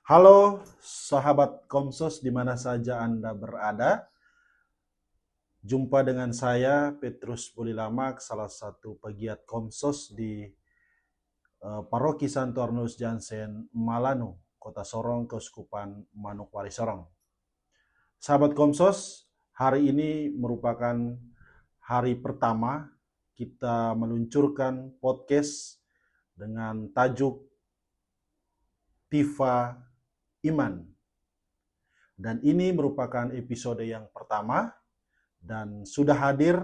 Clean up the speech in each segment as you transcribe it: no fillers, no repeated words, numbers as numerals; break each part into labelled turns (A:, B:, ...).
A: Halo sahabat Komsos di mana saja Anda berada. Jumpa dengan saya Petrus Bulilamak, salah satu pegiat Komsos di Paroki Santo Arnolus Jansen, Malanu, Kota Sorong, Keuskupan Manokwari Sorong. Sahabat Komsos, hari ini merupakan hari pertama kita meluncurkan podcast dengan tajuk Tifa Iman. Dan ini merupakan episode yang pertama dan sudah hadir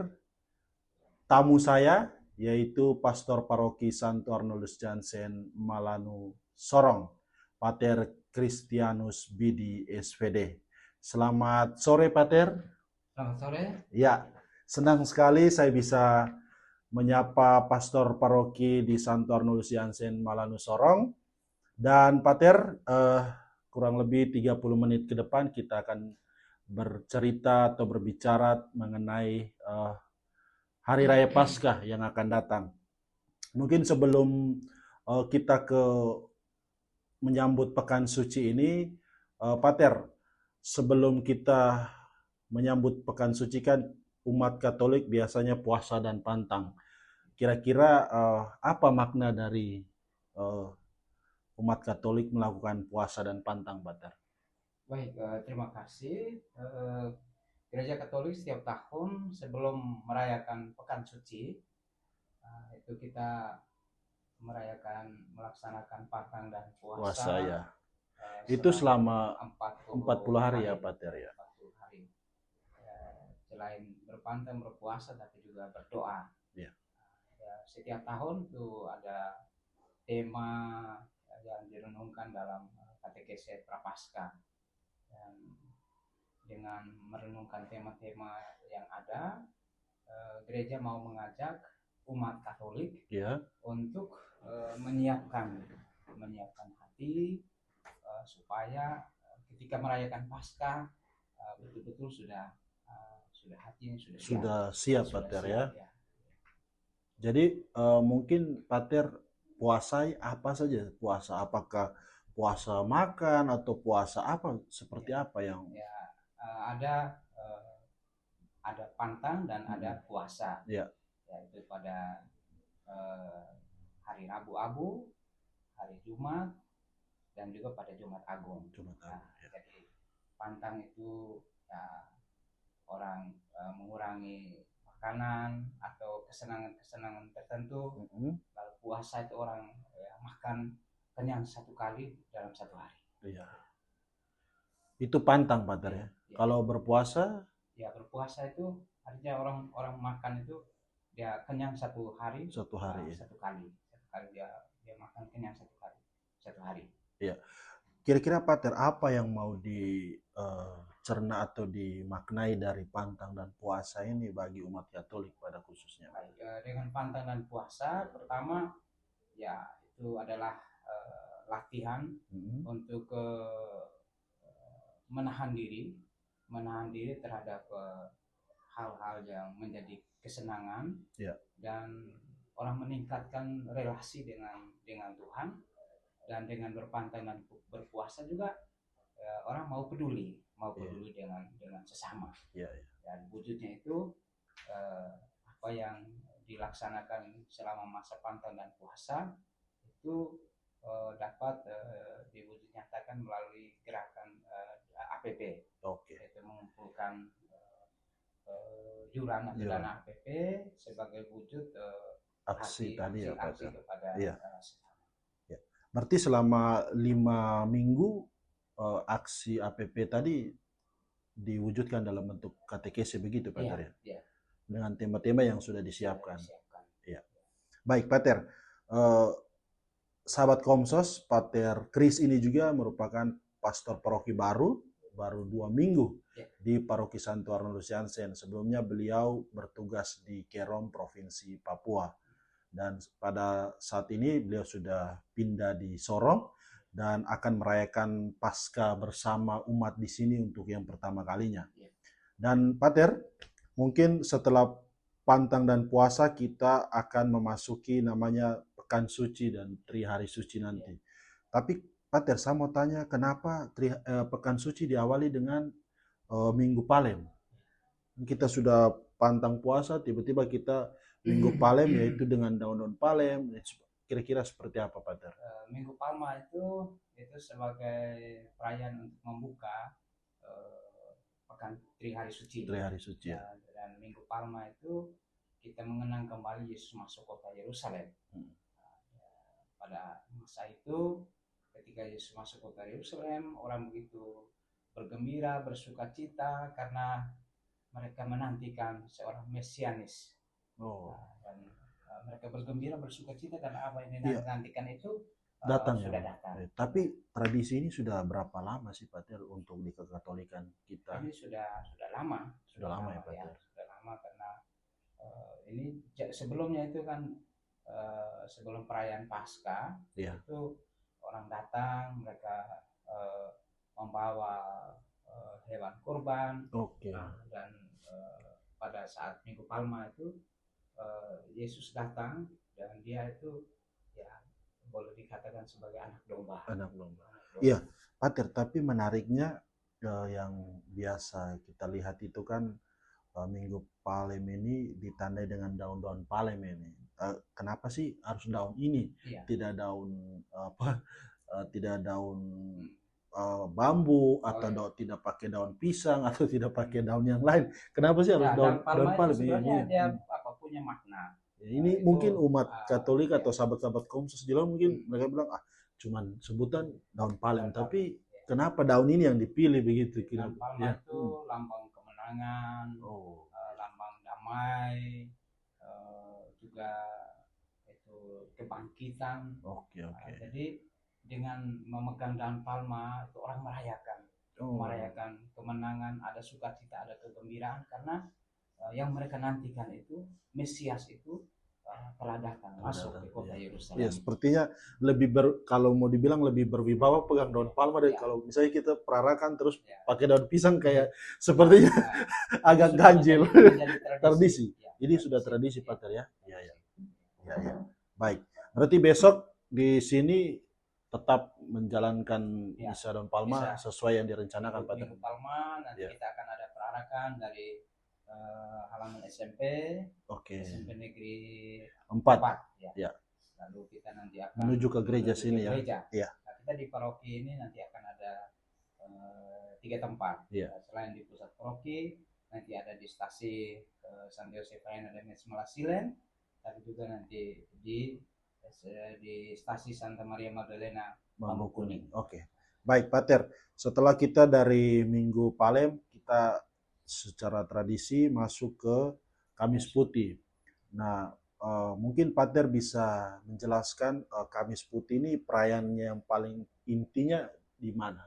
A: tamu saya, yaitu Pastor Paroki Santo Arnolus Jansen Malanu Sorong, Pater Christianus Bidi SVD. Selamat sore Pater.
B: Selamat sore.
A: Ya, senang sekali saya bisa menyapa Pastor Paroki di Santo Arnolus Jansen Malanu Sorong. Dan Pater, kurang lebih 30 menit ke depan kita akan bercerita atau berbicara mengenai Hari Raya Paskah yang akan datang. Mungkin sebelum kita ke menyambut Pekan Suci ini, Pater, sebelum kita menyambut Pekan Suci kan umat Katolik biasanya puasa dan pantang. Kira-kira apa makna dari umat Katolik melakukan puasa dan pantang, Pater?
B: Baik, terima kasih. Gereja Katolik setiap tahun sebelum merayakan Pekan Suci, itu kita melaksanakan pantang dan
A: Puasa
B: puasa
A: ya. Itu selama
B: selama
A: 40 hari ya,
B: hari.
A: Pater ya.
B: 40 hari. Selain berpantang, berpuasa, tapi juga berdoa.
A: Ya.
B: Setiap tahun itu ada tema yang direnungkan dalam katekese Prapaskah. Dan dengan merenungkan tema-tema yang ada, gereja mau mengajak umat Katolik
A: Ya.
B: untuk menyiapkan hati supaya ketika merayakan Paskah betul-betul sudah hatinya
A: Sudah siap,
B: sudah
A: Pater ya.
B: siap, ya.
A: Jadi mungkin Pater puasai apa saja? Puasa apakah puasa makan atau puasa apa? Seperti
B: Ya,
A: apa yang
B: ya, ada pantang dan ada puasa.
A: Ya.
B: Yaitu pada hari Rabu Abu, hari Jumat, dan juga pada Jumat Agung.
A: Ya.
B: Jadi pantang itu ya, orang mengurangi makanan atau kesenangan-kesenangan tertentu. Lalu puasa itu orang makan kenyang satu kali dalam satu hari.
A: Iya. Itu pantang, Pater ya. Kalau berpuasa?
B: Ya, berpuasa itu artinya orang makan itu dia kenyang satu hari.
A: Satu hari.
B: Satu kali dia makan kenyang satu hari.
A: Iya. Kira-kira Pater apa yang mau dicerna atau dimaknai dari pantang dan puasa ini bagi umat Katolik pada khususnya?
B: Baik, dengan pantang dan puasa, pertama ya itu adalah latihan untuk menahan diri terhadap hal-hal yang menjadi kesenangan, dan orang meningkatkan relasi dengan Tuhan. Dan dengan berpantang dan berpuasa juga orang mau peduli dengan sesama. Dan wujudnya itu apa yang dilaksanakan selama masa pantang dan puasa itu dapat diwujudnyatakan melalui gerakan APP, yaitu mengumpulkan yuran atau dana APP sebagai wujud
A: aksi
B: kepada sesama.
A: Berarti selama 5 minggu aksi APP tadi diwujudkan dalam bentuk katekese begitu, Pater ya? Dengan tema-tema yang sudah disiapkan. Ya. Baik, Pater. Sahabat Komsos, Pater Kris ini juga merupakan pastor paroki baru 2 minggu di Paroki Santo Arnolus Jansen. Sebelumnya beliau bertugas di Kerom, Provinsi Papua. Dan pada saat ini beliau sudah pindah di Sorong dan akan merayakan Paskah bersama umat di sini untuk yang pertama kalinya. Dan Pater, mungkin setelah pantang dan puasa kita akan memasuki namanya Pekan Suci dan Tri Hari Suci nanti. Tapi Pater, saya mau tanya kenapa Pekan Suci diawali dengan Minggu Palem? Kita sudah pantang puasa, tiba-tiba kita Minggu Palem, yaitu dengan daun-daun palem. Kira-kira seperti apa, Pater?
B: Minggu Palma itu sebagai perayaan untuk membuka pekan Trihari Suci.
A: Trihari Suci. Ya.
B: Dan Minggu Palma itu kita mengenang kembali Yesus masuk kota Yerusalem. Pada masa itu, ketika Yesus masuk kota Yerusalem, orang begitu bergembira, bersuka-cita karena mereka menantikan seorang Mesianis. Dan mereka bergembira, bersukacita karena apa yang dinantikan itu
A: datang,
B: sudah datang.
A: Tapi tradisi ini sudah berapa lama sih, Pater, untuk di kekatolikan kita?
B: Ini sudah lama.
A: Sudah lama ya, Pater?
B: Sudah lama karena ini sebelumnya itu kan sebelum perayaan Paskah, itu orang datang, mereka membawa hewan kurban. Dan pada saat Minggu Palma itu Yesus datang dan dia itu ya boleh dikatakan sebagai anak domba.
A: Iya, Pater, tapi menariknya yang biasa kita lihat itu kan Minggu Palem ini ditandai dengan daun-daun palem ini. Kenapa sih harus daun ini? Tidak daun tidak daun bambu atau tidak pakai daun pisang atau tidak pakai daun yang lain? Kenapa sih harus daun palem?
B: Sebenarnya dia punya makna.
A: Ini mungkin umat Katolik atau sahabat-sahabat Komsos di luar mungkin mereka bilang cuman sebutan daun palem, tapi kenapa daun ini yang dipilih begitu?
B: Daun palem itu lambang kemenangan, lambang damai, juga itu kebangkitan. Jadi dengan memegang daun palma itu orang merayakan kemenangan, ada sukacita, ada kegembiraan karena yang mereka nantikan itu Mesias itu telah datang masuk ke kota Yerusalem.
A: Ya, sepertinya kalau mau dibilang lebih berwibawa pegang daun palma deh. Kalau misalnya kita perarakan terus pakai daun pisang kayak sepertinya agak ganjil. Tradisi. Ini sudah tradisi, Pater, ya. Ya. Baik. Berarti besok di sini tetap menjalankan misa daun palma sesuai yang direncanakan, Pater.
B: Minggu Palma nanti kita akan ada perarakan dari halaman SMP Negeri 4 ya. Lalu kita nanti akan
A: menuju ke gereja sini ya.
B: Nah, kita di paroki ini nanti akan ada 3 tempat. Selain di pusat paroki, nanti ada di stasi San Yosef dan Malasilen, tapi juga nanti di stasi Santa Maria Magdalena Bambu Kuning.
A: Baik, Pater. Setelah kita dari Minggu Palem, kita secara tradisi masuk ke Kamis Putih. Nah, mungkin Pater bisa menjelaskan Kamis Putih ini perayaannya yang paling intinya di mana?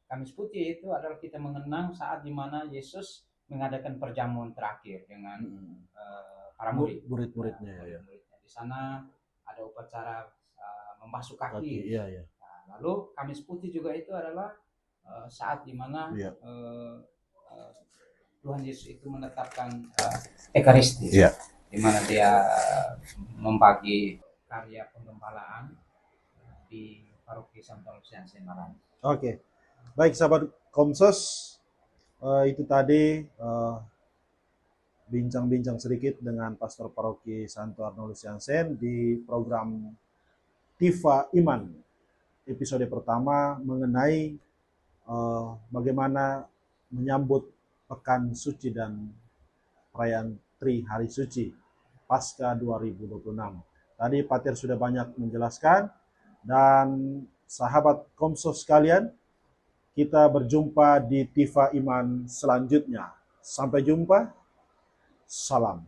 B: Kamis Putih itu adalah kita mengenang saat di mana Yesus mengadakan perjamuan terakhir dengan para murid-muridnya. Di sana ada upacara membasuh kaki. Nah, lalu Kamis Putih juga itu adalah saat di mana Tuhan Yesus itu menetapkan Ekaristi, di mana dia membagi karya penggembalaan di paroki Santa Luciansen Malang.
A: Baik, sahabat Komsos, itu tadi bincang-bincang sedikit dengan Pastor Paroki Santo Arno Luciansen di program Tifa Iman episode pertama mengenai bagaimana menyambut Pekan Suci dan perayaan Trihari Suci Paskah 2026. Tadi Pater sudah banyak menjelaskan, dan sahabat Komsos sekalian, kita berjumpa di Tifa Iman selanjutnya. Sampai jumpa. Salam.